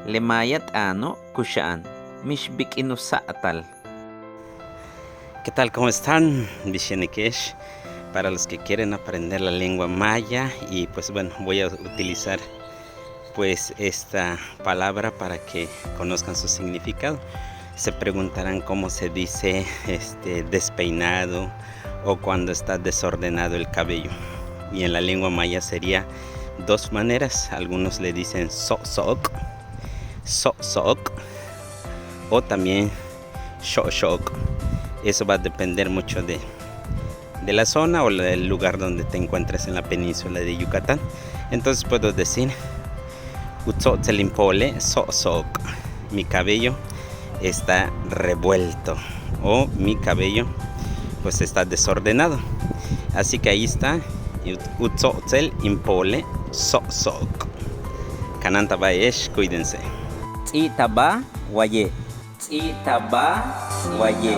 Lemayat ano kushaan. Mishbik inusa atal. ¿Qué tal? ¿Cómo están? Bishenikesh. Para los que quieren aprender la lengua maya, y pues bueno, voy a utilizar pues esta palabra para que conozcan su significado. Se preguntarán cómo se dice despeinado o cuando está desordenado el cabello. Y en la lengua maya sería dos maneras. Algunos le dicen sok, o también shok. Eso va a depender mucho de la zona o del lugar donde te encuentres en la península de Yucatán. Entonces puedo decir Utzotzelimpole sok. Mi cabello está revuelto, o mi cabello pues está desordenado. Así que ahí está Utzotzelimpole sok. Kananta baesh, cuídense. Itaba waye. Itaba waye.